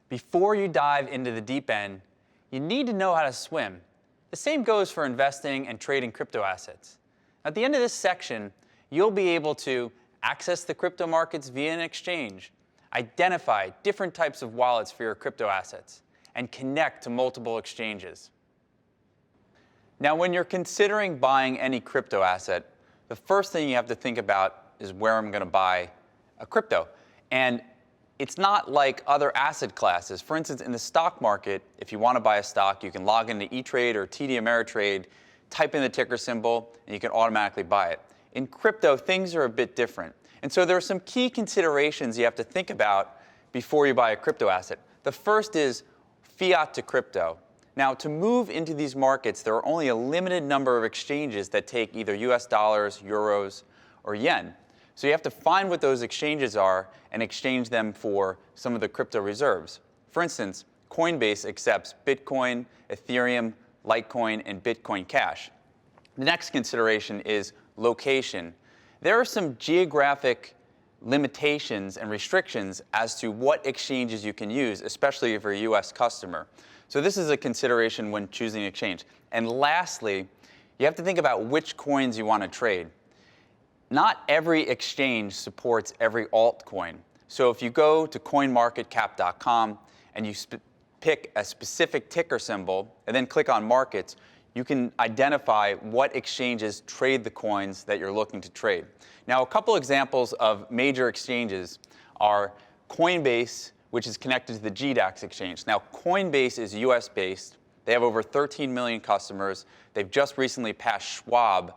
Before you dive into the deep end, you need to know how to swim. The same goes for investing and trading crypto assets. At the end of this section, you'll be able to access the crypto markets via an exchange, identify different types of wallets for your crypto assets, and connect to multiple exchanges. Now, when you're considering buying any crypto asset, the first thing you have to think about is where I'm going to buy a crypto. And it's not like other asset classes. For instance, in the stock market, if you want to buy a stock, you can log into E-Trade or TD Ameritrade, type in the ticker symbol, and you can automatically buy it. In crypto, things are a bit different. And so there are some key considerations you have to think about before you buy a crypto asset. The first is fiat to crypto. Now, to move into these markets, there are only a limited number of exchanges that take either US dollars, euros, or yen. So you have to find what those exchanges are and exchange them for some of the crypto reserves. For instance, Coinbase accepts Bitcoin, Ethereum, Litecoin, and Bitcoin Cash. The next consideration is location. There are some geographic limitations and restrictions as to what exchanges you can use, especially if you're a US customer. So this is a consideration when choosing an exchange. And lastly, you have to think about which coins you want to trade. Not every exchange supports every altcoin. So if you go to coinmarketcap.com and you pick a specific ticker symbol and then click on markets, you can identify what exchanges trade the coins that you're looking to trade. Now, a couple examples of major exchanges are Coinbase, which is connected to the GDAX exchange. Now, Coinbase is US-based. They have over 13 million customers. They've just recently passed Schwab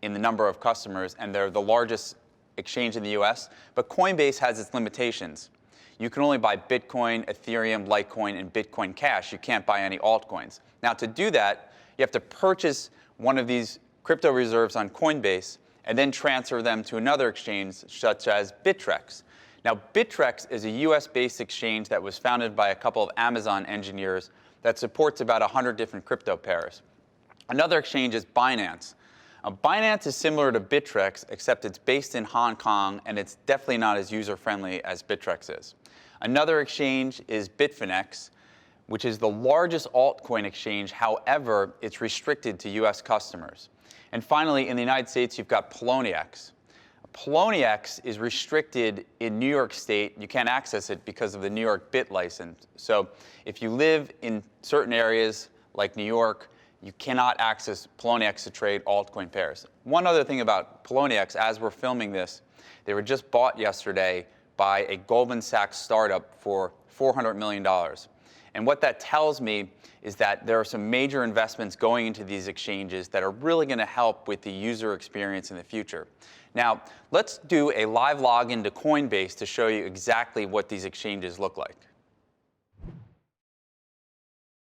in the number of customers, and they're the largest exchange in the US. But Coinbase has its limitations. You can only buy Bitcoin, Ethereum, Litecoin, and Bitcoin Cash. You can't buy any altcoins. Now, to do that, you have to purchase one of these crypto reserves on Coinbase and then transfer them to another exchange, such as Bittrex. Now, Bittrex is a US-based exchange that was founded by a couple of Amazon engineers that supports about 100 different crypto pairs. Another exchange is Binance. Binance is similar to Bittrex, except it's based in Hong Kong, and it's definitely not as user-friendly as Bittrex is. Another exchange is Bitfinex, which is the largest altcoin exchange. However, it's restricted to US customers. And finally, in the United States, you've got Poloniex. Poloniex is restricted in New York State. You can't access it because of the New York BIT license. So if you live in certain areas like New York, you cannot access Poloniex to trade altcoin pairs. One other thing about Poloniex, as we're filming this, they were just bought yesterday by a Goldman Sachs startup for $400 million. And what that tells me is that there are some major investments going into these exchanges that are really going to help with the user experience in the future. Now, let's do a live login to Coinbase to show you exactly what these exchanges look like.